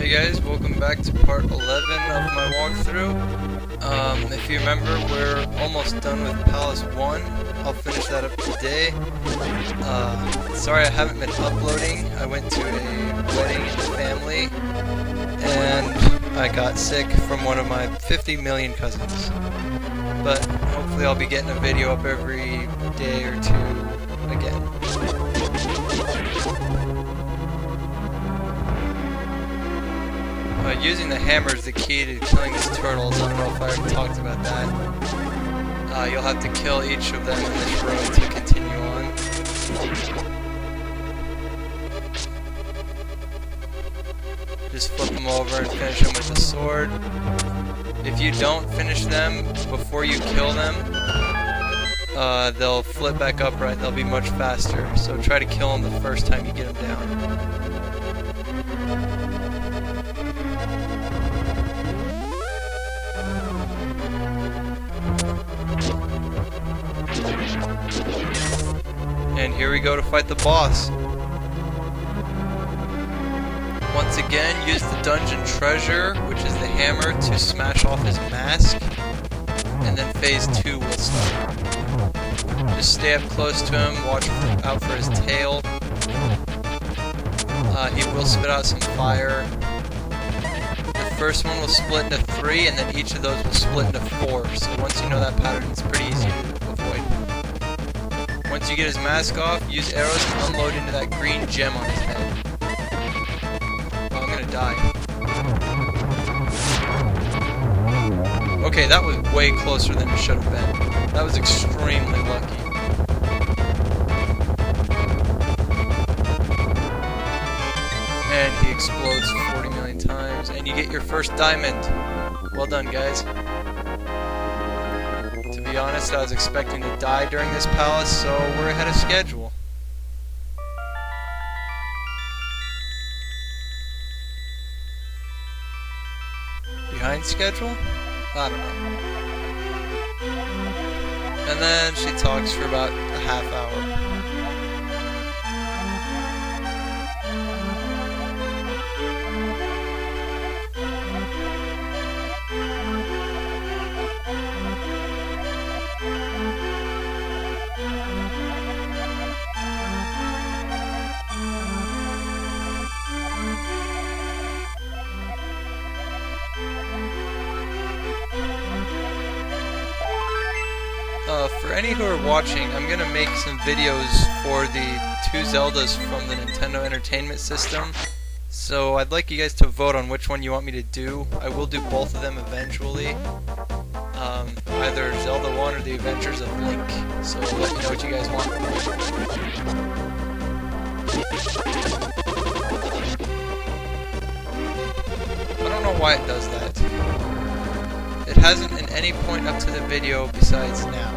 Hey guys, welcome back to part 11 of my walkthrough. If you remember, we're almost done with Palace 1. I'll finish that up today. Sorry I haven't been uploading. I went to a wedding in the family, and I got sick from one of my 50 million cousins. But hopefully I'll be getting a video up every day or two again. Using the hammer is the key to killing these turtles. I don't know if I already talked about that. You'll have to kill each of them in this row to continue on. Just flip them over and finish them with the sword. If you don't finish them before you kill them, they'll flip back upright. They'll be much faster. So try to kill them the first time you get them down. And here we go to fight the boss. Once again, use the dungeon treasure, which is the hammer, to smash off his mask. And then phase 2 will start. Just stay up close to him, watch out for his tail. He will spit out some fire. The first one will split into 3, and then each of those will split into 4. So once you know that pattern, it's pretty easy to avoid. Once you get his mask off, use arrows and unload into that green gem on his head. Oh, I'm gonna die. Okay, that was way closer than it should have been. That was extremely lucky. And he explodes 40 million times, and you get your first diamond. Well done, guys. To be honest, I was expecting to die during this palace, so we're ahead of schedule. Behind schedule? I don't know. And then she talks for about a half hour. For any who are watching, I'm going to make some videos for the 2 Zeldas from the Nintendo Entertainment System. So I'd like you guys to vote on which one you want me to do. I will do both of them eventually. Either Zelda 1 or The Adventures of Link. So let me know what you guys want. I don't know why it does that. It hasn't at any point up to the video besides now.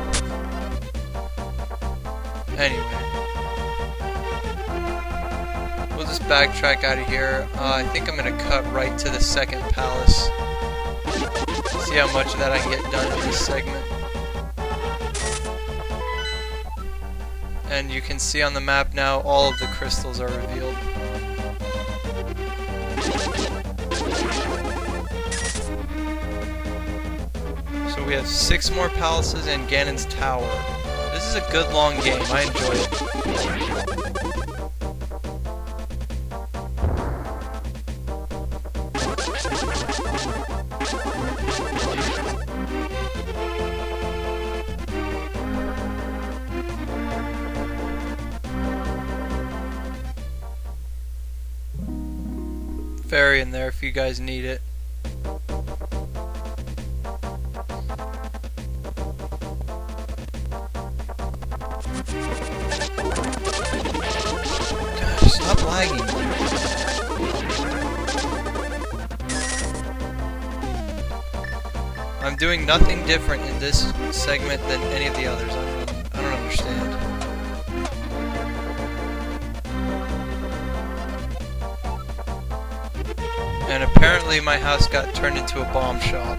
Anyway, we'll just backtrack out of here. I think I'm going to cut right to the second palace. See how much of that I can get done in this segment. And you can see on the map now all of the crystals are revealed. So we have 6 more palaces and Ganon's Tower. This is a good long game. I enjoy it. Fairy in there if you guys need it. Stop lagging. I'm doing nothing different in this segment than any of the others. I don't understand. And apparently my house got turned into a bomb shop.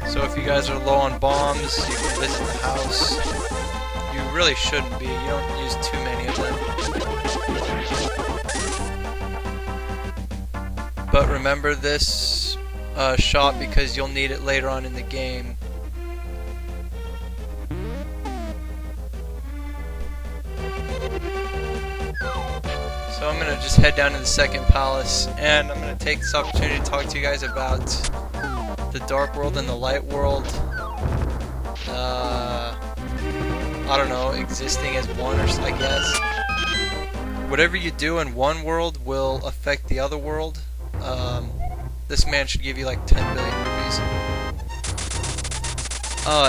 So if you guys are low on bombs, you can visit the house. You really shouldn't be. You don't use too many of them. but remember this shot because you'll need it later on in the game. So I'm gonna just head down to the second palace, and I'm gonna take this opportunity to talk to you guys about the dark world and the light world. I don't know, existing as one, or I guess. Whatever you do in one world will affect the other world. This man should give you like 10 billion rupees.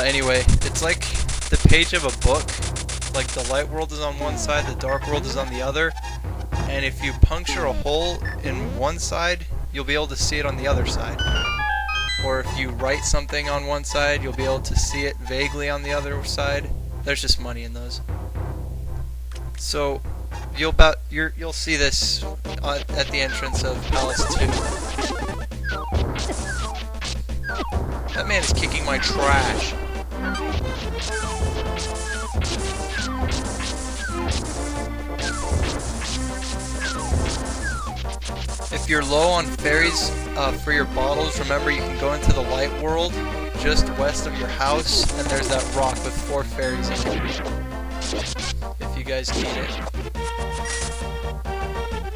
Anyway, it's like the page of a book. Like the light world is on one side, the dark world is on the other. And if you puncture a hole in one side, you'll be able to see it on the other side. Or if you write something on one side, you'll be able to see it vaguely on the other side. There's just money in those. So you'll see this at the entrance of Palace 2. That man is kicking my trash. If you're low on fairies for your bottles, remember you can go into the light world just west of your house, and there's that rock with 4 fairies in it. If you guys need it.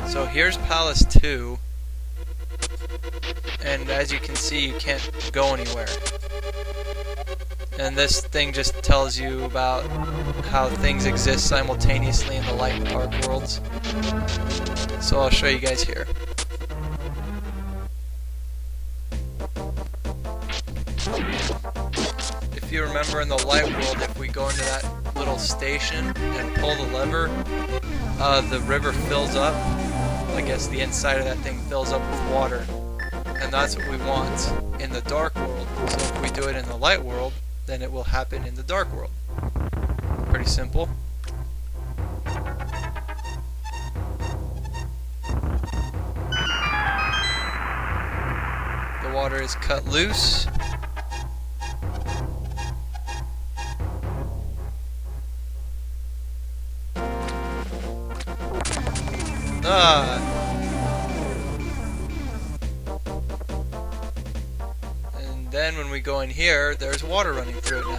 So here's Palace 2, and as you can see, you can't go anywhere. And this thing just tells you about how things exist simultaneously in the light and dark worlds. So I'll show you guys here. If you remember in the light world, if we go into that little station and pull the lever, the river fills up. I guess the inside of that thing fills up with water. And that's what we want in the dark world. So if we do it in the light world, then it will happen in the dark world. Pretty simple. The water is cut loose. And then when we go in here, there's water running through it now.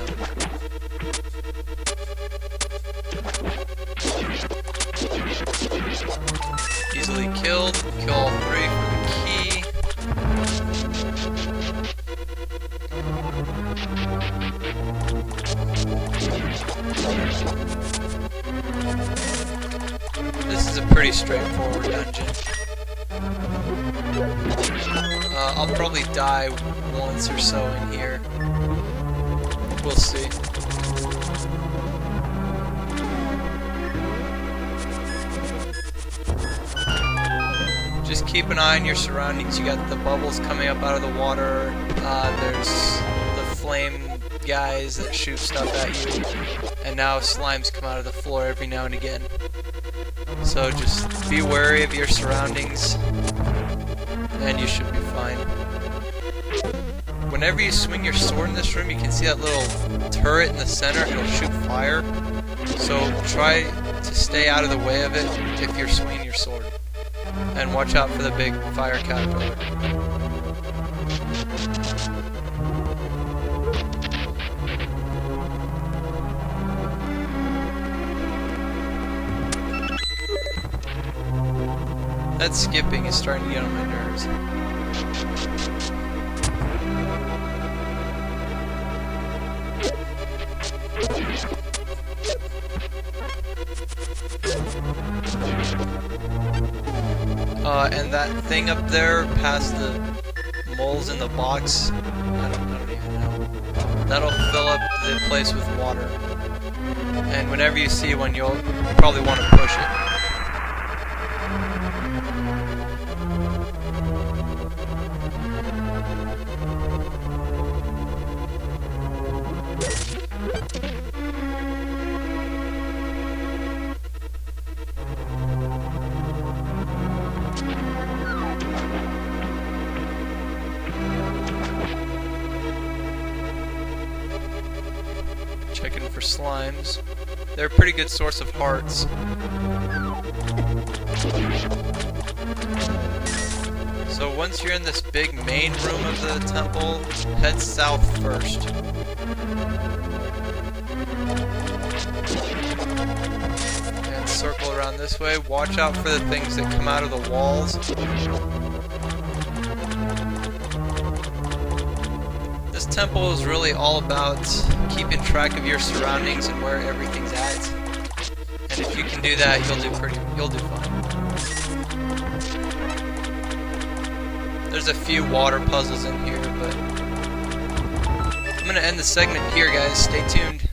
Easily killed. Kill all 3 for the key. This is a pretty straightforward dungeon. I'll probably die once or so in here. We'll see. Just keep an eye on your surroundings. You got the bubbles coming up out of the water. There's the flame guys that shoot stuff at you. And now slimes come out of the floor every now and again. So just be wary of your surroundings, and you should be fine. Whenever you swing your sword in this room, you can see that little turret in the center. It'll shoot fire. So try to stay out of the way of it if you're swinging your sword. And watch out for the big fire caterpillar. That skipping is starting to get on my nerves. And that thing up there past the moles in the box, I don't even know. That'll fill up the place with water. And whenever you see one, you'll probably want to push it. Checking for slimes. They're a pretty good source of hearts. So So once you're in this big main room of the temple, head south first. And circle around this way. Watch out for the things that come out of the walls. This temple is really all about keeping track of your surroundings and where everything's at. And if you can do that, you'll do fine. There's a few water puzzles in here, but I'm gonna end the segment here, guys. Stay tuned.